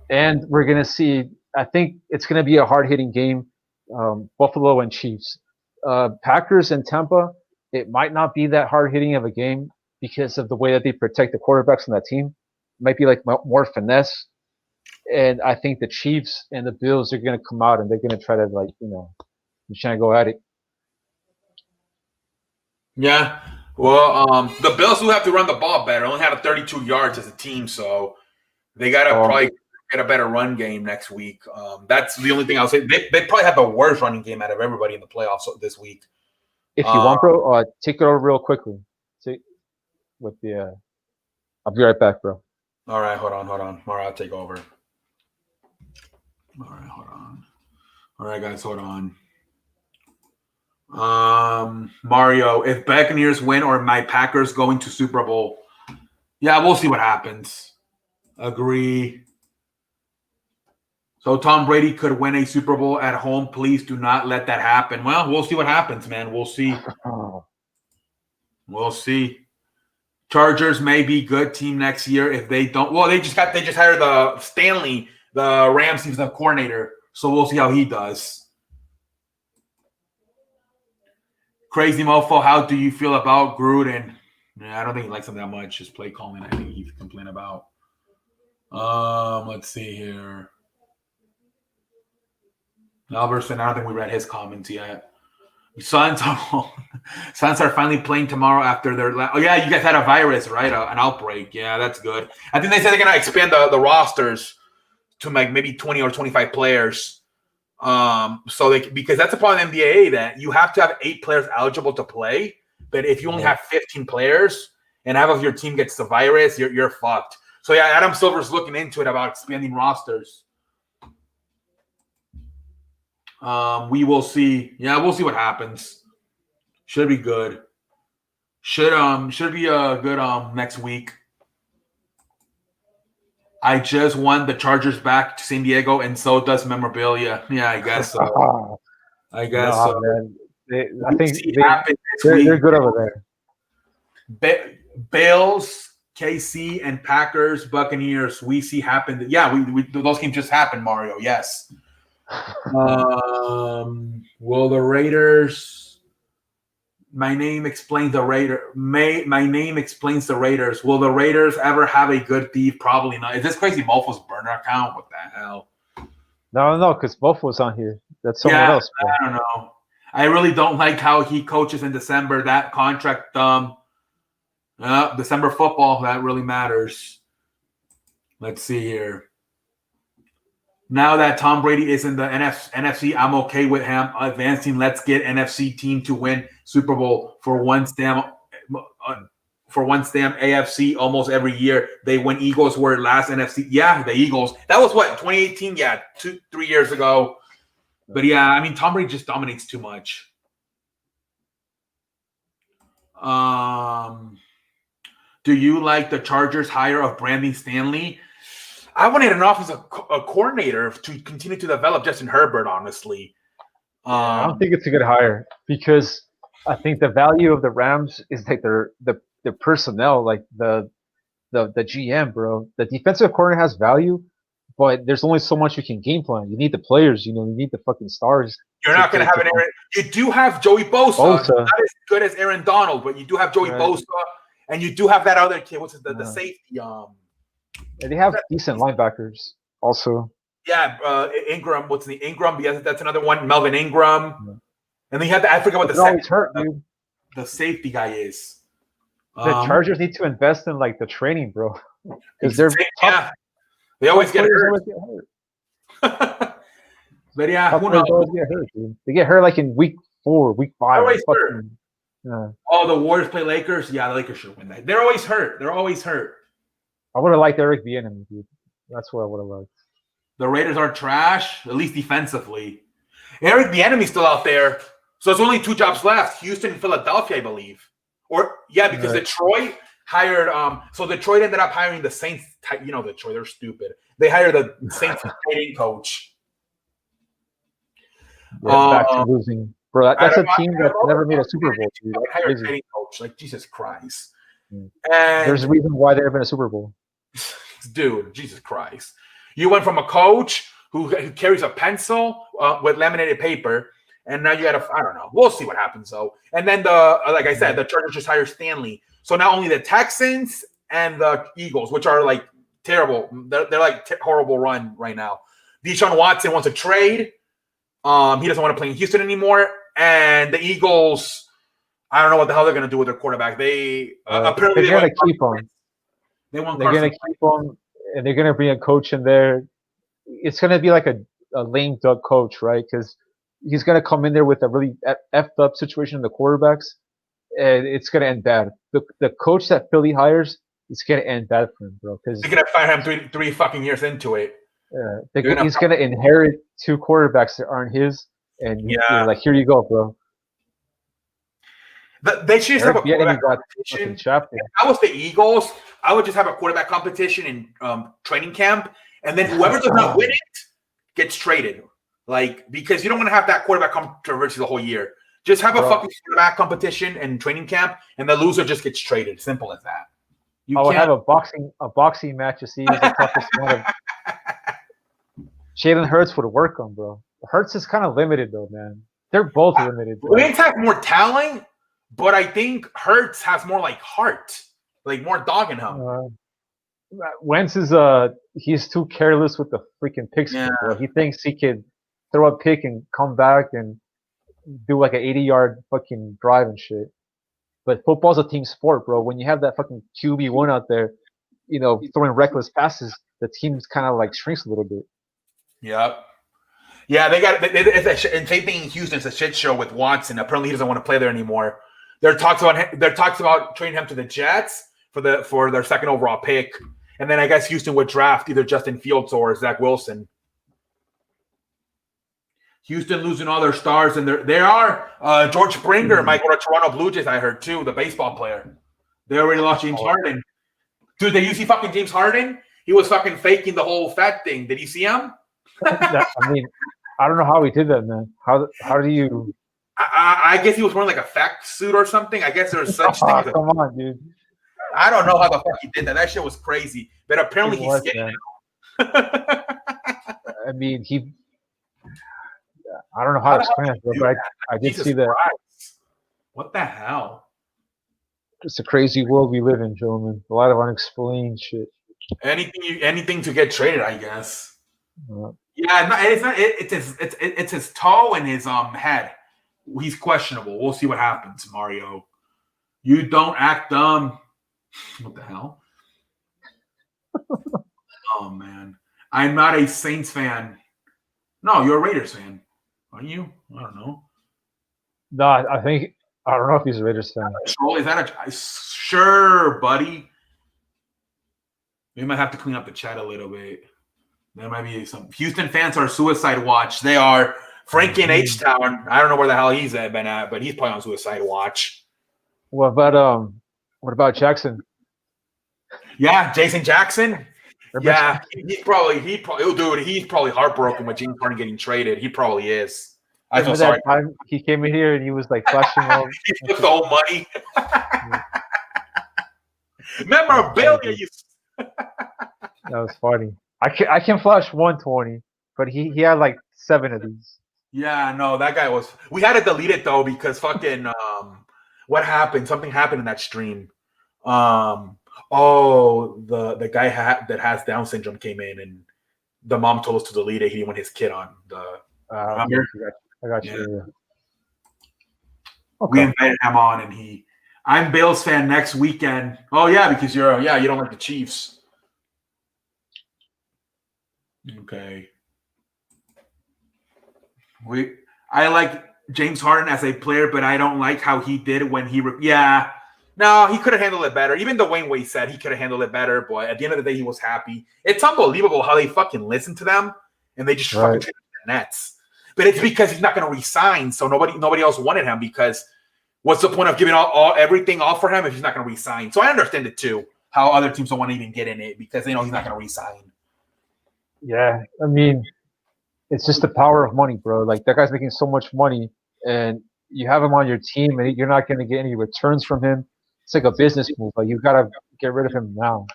and we're going to see. I think it's going to be a hard-hitting game. Buffalo and Chiefs, Packers and Tampa. It might not be that hard-hitting of a game because of the way that they protect the quarterbacks on that team. It might be like more finesse. And I think the Chiefs and the Bills are going to come out and they're going to try to trying to go at it. Yeah. Well, the Bills will have to run the ball better. Only had 32 yards as a team, so they got to probably get a better run game next week. That's the only thing I'll say. They probably have the worst running game out of everybody in the playoffs this week. If you want, bro, take it over real quickly. I'll be right back, bro. All right, hold on. All right, I'll take over. All right, hold on. All right, guys, hold on. Mario, if Buccaneers win or my Packers going to Super Bowl, yeah, we'll see what happens. Agree. So Tom Brady could win a Super Bowl at home. Please do not let that happen. Well, we'll see what happens, man. We'll see. We'll see. Chargers may be good team next year if they don't. Well, they just hired the Stanley, the Rams defensive coordinator. So we'll see how he does. Crazy mofo, how do you feel about Gruden? Yeah, I don't think he likes him that much. Just play calling. I think he's complaining about. Let's see here. Albertson, I don't think we read his comments yet. Suns are finally playing tomorrow after their. Oh yeah, you guys had a virus, right? An outbreak. Yeah, that's good. I think they said they're gonna expand the rosters to like maybe 20 or 25 players. So because that's a problem in the NBA that you have to have 8 players eligible to play, but if you only have 15 players and half of your team gets the virus, you're fucked. So yeah, Adam Silver's looking into it about expanding rosters. We will see. Yeah, we'll see what happens. Should be good. Should be a good next week. I just won the Chargers back to San Diego, and so does memorabilia. Yeah, I guess so. I guess so. I think they're good over there. Bills, KC, and Packers, Buccaneers. We see happen. Yeah, we those games just happened. Mario. Yes. Will the Raiders? My name explains the Raiders. My name explains the Raiders. Will the Raiders ever have a good thief? Probably not. Is this Crazy Mofo's burner account? What the hell? No, because Mofo's on here. That's someone else. Bro. I don't know. I really don't like how he coaches in December. That contract, December football, that really matters. Let's see here. Now that Tom Brady is in the NFC, I'm okay with him advancing. Let's get NFC team to win Super Bowl for one stamp AFC almost every year. They win. Eagles were last NFC. Yeah, the Eagles. That was what, 2018? Yeah, 2-3 years ago. But yeah, I mean, Tom Brady just dominates too much. Do you like the Chargers hire of Brandon Stanley? I wanted an offensive coordinator to continue to develop Justin Herbert, honestly. I don't think it's a good hire because I think the value of the Rams is like the personnel, like the GM, bro. The defensive coordinator has value, but there's only so much you can game plan. You need the players, you need the fucking stars. You're not going to have an Aaron. You do have Joey Bosa. Not as good as Aaron Donald, but you do have Joey Bosa, and you do have that other kid. What's the safety? They have decent linebackers also. Yeah, Ingram. What's the Ingram? Yes, that's another one. Melvin Ingram. Yeah. And then you have I forget what the second hurt, dude. The safety guy is. The Chargers need to invest in like the training, bro, because they're tough. They always get hurt. But yeah, who knows? Always get hurt, dude. They get hurt like in week 4, week 5. Always hurt. Oh, the Warriors play Lakers. Yeah, the Lakers should win that. They're always hurt. I would have liked Eric Bieniemy, dude. That's what I would have liked. The Raiders are trash, at least defensively. Eric Bieniemy's still out there, so it's only 2 jobs left: Houston and Philadelphia, I believe. Because Detroit hired. So Detroit ended up hiring the Saints. Detroit, they're stupid. They hired the Saints hitting coach. Back to losing, bro. That's a team that never made a Super Bowl. Dude. Hired hitting coach, like Jesus Christ. And there's a reason why they're in a Super Bowl. Dude, Jesus Christ. You went from a coach who carries a pencil with laminated paper, and now you got I don't know. We'll see what happens, though. And then, like I said, the Chargers just hired Stanley. So not only the Texans and the Eagles, which are like terrible. They're like horrible run right now. Deshaun Watson wants a trade. He doesn't want to play in Houston anymore. And the Eagles, I don't know what the hell they're going to do with their quarterback. They apparently they're going to keep him. They're going to keep him, and they're going to bring a coach in there. It's going to be like a lame duck coach, right? Because he's going to come in there with a really effed up situation in the quarterbacks, and it's going to end bad. The coach that Philly hires, it's going to end bad for him, bro. Because they're going to fire him three fucking years into it. He's gonna inherit two quarterbacks that aren't his, and like, here you go, bro. They should just have a quarterback competition. If I was the Eagles, I would just have a quarterback competition in training camp, and then whoever does not win it gets traded. Like, because you don't want to have that quarterback controversy the whole year. Just have a fucking quarterback competition in training camp, and the loser just gets traded. Simple as that. I would have a boxing match to see who's the toughest one. Jalen Hurts would work on, bro. Hurts is kind of limited, though, man. They're both limited. Wentz has more talent, but I think Hurts has more like heart, like more dog in him. Wentz is he's too careless with the freaking pick spin, bro. He thinks he could throw a pick and come back and do like an 80-yard fucking drive and shit. But football's a team sport, bro. When you have that fucking QB1 out there, throwing reckless passes, the team kind of like shrinks a little bit. Yep. Yeah, they got and same thing in Houston. It's a shit show with Watson. Apparently, he doesn't want to play there anymore. There are talks about trading him to the Jets for their second overall pick, and then I guess Houston would draft either Justin Fields or Zach Wilson. Houston losing all their stars, and they are George Springer might go to Toronto Blue Jays. I heard too, the baseball player. They already lost James Harden. Dude, did you see fucking James Harden? He was fucking faking the whole fat thing. Did you see him? I mean, I don't know how he did that, man. How do you? I guess he was wearing like a fat suit or something. I guess there's such things. Come on, dude. I don't know how the fuck he did that. That shit was crazy. But apparently he's skinny now. I mean, I don't know how to explain it, but I did see that. What the hell? It's a crazy world we live in, gentlemen. A lot of unexplained shit. Anything to get traded, I guess. It's his toe and his head. He's questionable. We'll see what happens, Mario. You don't act dumb. What the hell? Oh man, I'm not a Saints fan. No, you're a Raiders fan, aren't you? I don't know. No, I don't know if he's a Raiders fan. Is that sure, buddy? We might have to clean up the chat a little bit. There might be some Houston fans are suicide watch. They are. Frankie in H-Town. I don't know where the hell he's been at, but he's probably on suicide watch. What about Jackson? Yeah, Jason Jackson. Yeah, he's probably heartbroken with James Harden getting traded. He probably is. I feel sorry. Time he came in here and he was like flashing all. He took the whole money. Memorabilia. That was funny. I can flash 120, but he had like 7 of these. Yeah, no, that guy was. We had to delete it though because fucking what happened? Something happened in that stream. The guy that has Down syndrome came in and the mom told us to delete it. He didn't want his kid on the. I got you. Yeah. Okay. We invited him on, and I'm Bills fan next weekend. Oh yeah, because you don't like the Chiefs. Okay. I like James Harden as a player, but I don't like how he did when he. No, he could have handled it better. Even Dwayne Wade said he could have handled it better, but at the end of the day, he was happy. It's unbelievable how they fucking listen to them and they just fucking treat the Nets. But it's because he's not going to resign, so nobody else wanted him because what's the point of giving everything all for him if he's not going to resign? So I understand it too, how other teams don't want to even get in it because they know he's not going to resign. Yeah, I mean, it's just the power of money, bro. Like, that guy's making so much money, and you have him on your team, and you're not going to get any returns from him. It's like a business move. Like, you got to get rid of him now.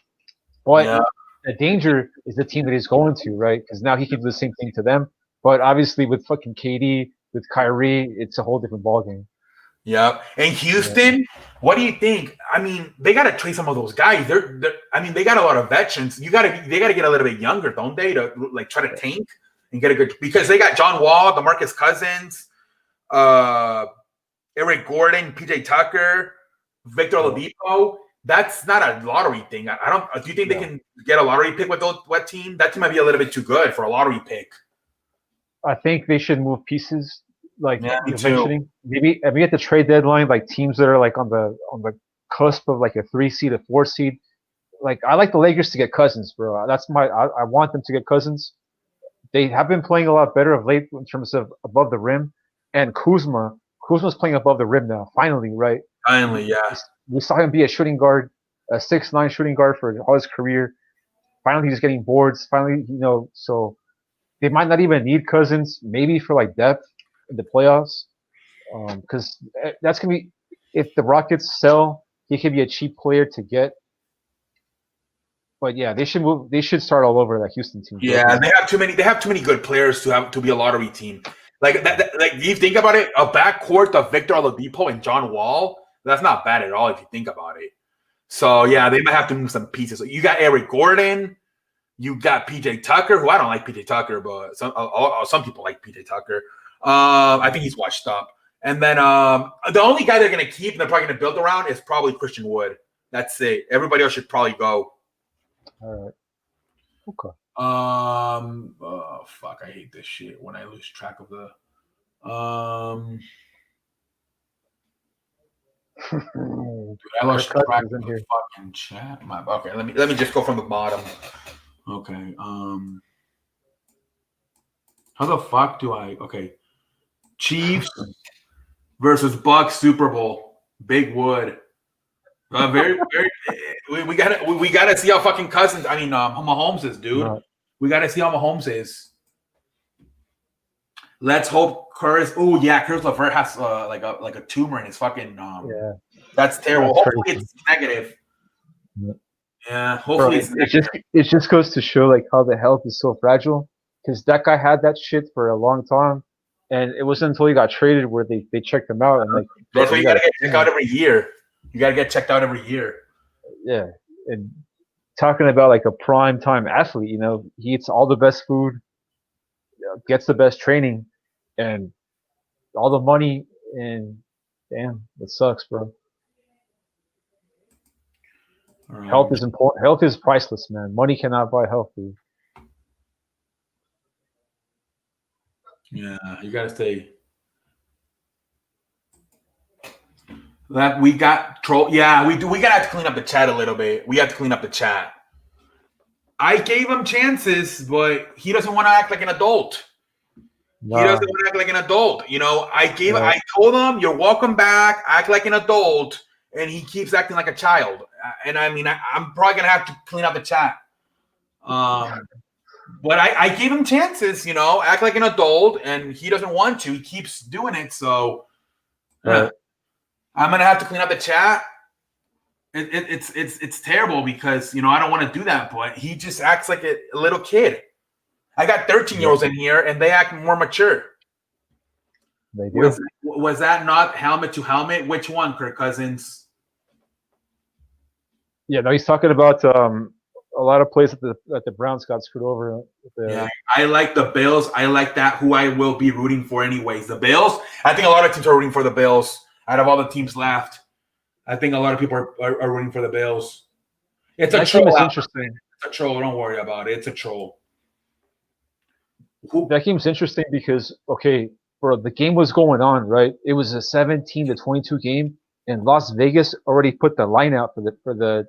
But the danger is the team that he's going to, right? Because now he can do the same thing to them. But obviously, with fucking KD, with Kyrie, it's a whole different ballgame. Yeah. And Houston, what do you think? I mean, they got to trade some of those guys. They got a lot of veterans. They got to get a little bit younger, don't they, to like try to tank and get a good, because they got John Wall, DeMarcus Cousins, Eric Gordon, PJ Tucker, Victor Oladipo. That's not a lottery thing. Do you think they can get a lottery pick with that team? That team might be a little bit too good for a lottery pick. I think they should move pieces, like eventually. Maybe at the trade deadline, like teams that are like on the cusp of like a 3 seed, a 4 seed. Like, I like the Lakers to get Cousins, bro. I want them to get Cousins. they have been playing a lot better of late in terms of above the rim, and Kuzma's playing above the rim now. Finally, right? Finally, yeah. We saw him be a shooting guard, a 6'9" shooting guard for all his career. Finally, he's getting boards. Finally, so they might not even need Cousins, maybe for like depth in the playoffs, because that's gonna be if the Rockets sell, he could be a cheap player to get. But yeah, they should move. They should start all over that Houston team. Yeah, they have too many. They have too many good players to be a lottery team. Like that. Like you think about it, a backcourt of Victor Oladipo and John Wall. That's not bad at all if you think about it. So yeah, they might have to move some pieces. You got Eric Gordon. You got PJ Tucker, who I don't like PJ Tucker, but some people like PJ Tucker. I think he's washed up. And then the only guy they're going to keep and they're probably going to build around is probably Christian Wood. That's it. Everybody else should probably go. All right. Okay. Fuck, I hate this shit when I lose track of the. Dude, I lost track of the fucking chat. Okay, let me just go from the bottom. Okay. How the fuck do I? Okay. Chiefs versus Bucks Super Bowl. Big Wood. Very. We gotta see how fucking Cousins. I mean, Mahomes is, dude. No. We gotta see how Mahomes is. Let's hope Curtis. Oh yeah, Curtis LeVert has like a tumor in his fucking. Yeah. That's terrible. That's hopefully crazy. It's negative. Yeah. Hopefully it's negative. It just goes to show like how the health is so fragile. Because that guy had that shit for a long time, and it wasn't until he got traded where they checked him out and like. That's why you gotta get checked out every year. You gotta get checked out every year. Yeah, and talking about like a prime time athlete, he eats all the best food, gets the best training, and all the money. And damn, it sucks, bro. Health is important. Health is priceless, man. Money cannot buy health, dude. Yeah, you gotta stay. That we got troll. Yeah, we do. We gotta have to clean up the chat a little bit. We have to clean up the chat. I gave him chances, but he doesn't want to act like an adult. Nah. He doesn't want to act like an adult. I told him, "You're welcome back. Act like an adult," and he keeps acting like a child. And I mean, I'm probably gonna have to clean up the chat. But I gave him chances, act like an adult, and he doesn't want to. He keeps doing it, so I'm gonna have to clean up the chat. It's terrible because I don't want to do that, but he just acts like a little kid. I got 13-year-olds in here, and they act more mature. They do. Was that not helmet to helmet? Which one, Kirk Cousins? Yeah, no, he's talking about a lot of plays that the Browns got screwed over. Yeah, I like the Bills. I like that. Who I will be rooting for, anyways. The Bills. I think a lot of teams are rooting for the Bills. Out of all the teams left, I think a lot of people are rooting for the Bills. It's a troll. It's interesting. It's a troll. Don't worry about it. It's a troll. That game's interesting because bro, the game was going on, right? It was a 17-22 game, and Las Vegas already put the line out for the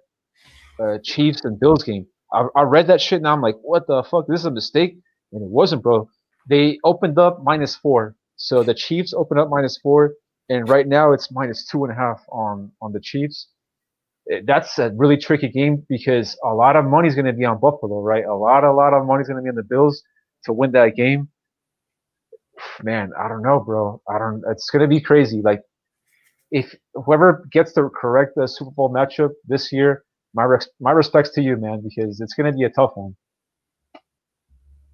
Chiefs and Bills game. I read that shit and I'm like, what the fuck? This is a mistake, and it wasn't, bro. They opened up -4, so the Chiefs opened up -4, and right now it's -2.5 on the Chiefs. That's a really tricky game because a lot of money's going to be on Buffalo, right? A lot of money's going to be on the Bills to win that game. Man, I don't know, bro. It's going to be crazy. Like, if whoever gets the correct Super Bowl matchup this year, my respects to you, man, because it's going to be a tough one.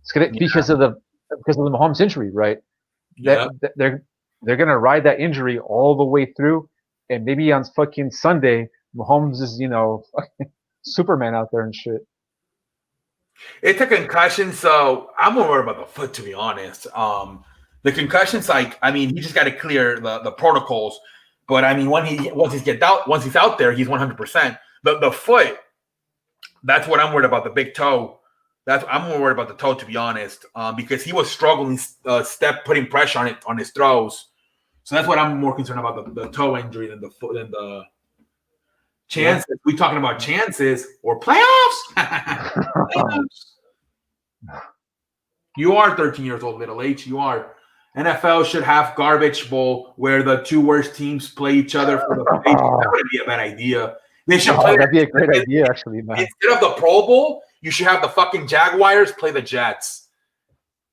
It's going to because of the Mahomes injury, right? Yeah. They're going to ride that injury all the way through, and maybe on fucking Sunday, Mahomes is Superman out there and shit. It's a concussion, so I'm more worried about the foot, to be honest. The concussion's he just got to clear the protocols. But I mean, once he's out there, he's 100%. The foot, that's what I'm worried about. The big toe, I'm more worried about the toe, to be honest, because he was struggling, putting pressure on his throws. So that's what I'm more concerned about, the toe injury than the foot than the chances. Yeah. We talking about chances or playoffs? Playoffs. You are 13 years old, Little H. You are. NFL should have garbage bowl where the two worst teams play each other for the page. That would be a bad idea. They should play. That'd be a great idea, actually, man. Instead of the Pro Bowl, you should have the fucking Jaguars play the Jets.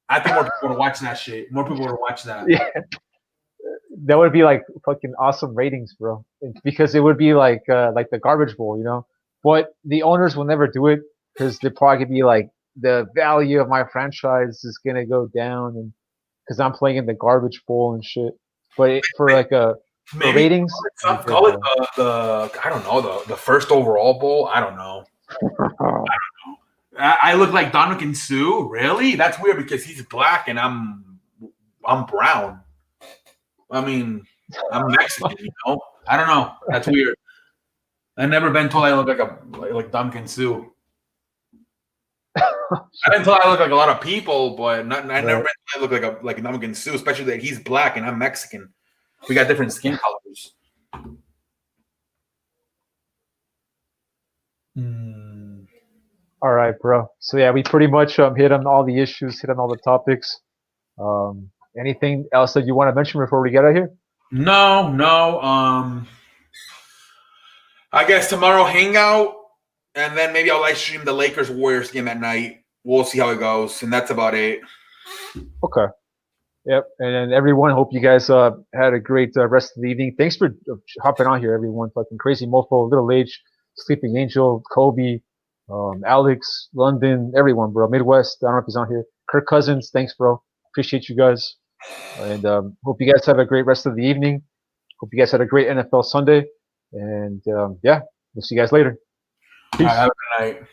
I think more people would watch that shit. More people would watch that. Yeah. That would be like fucking awesome ratings, bro. Because it would be like the garbage bowl, you know. But the owners will never do it because they're probably gonna be like, the value of my franchise is gonna go down, and because I'm playing in the garbage bowl and shit. But for like for ratings, call it the I don't know, the first overall bowl. I don't know. I look like Dominican Sue. Really? That's weird because he's black and I'm brown. I mean, I'm Mexican. You know? I don't know. That's weird. I've never been told I look like Dominican Sue. I've been told I look like a lot of people, but I've never been told I look like a Dominican Sue, especially that he's black and I'm Mexican. We got different skin colors. All right, bro. So yeah, we pretty much hit on all the issues, hit on all the topics. Anything else that you want to mention before we get out of here? No. I guess tomorrow hangout, and then maybe I'll live stream the Lakers Warriors game at night. We'll see how it goes, and that's about it. Okay. Yep. And everyone, hope you guys had a great rest of the evening. Thanks for hopping on here, everyone. Fucking Crazy Mofo, Little H, Sleeping Angel, Kobe, Alex, London, everyone, bro. Midwest, I don't know if he's on here. Kirk Cousins, thanks, bro. Appreciate you guys. And hope you guys have a great rest of the evening. Hope you guys had a great NFL Sunday. And yeah, we'll see you guys later. Peace. Have a good night.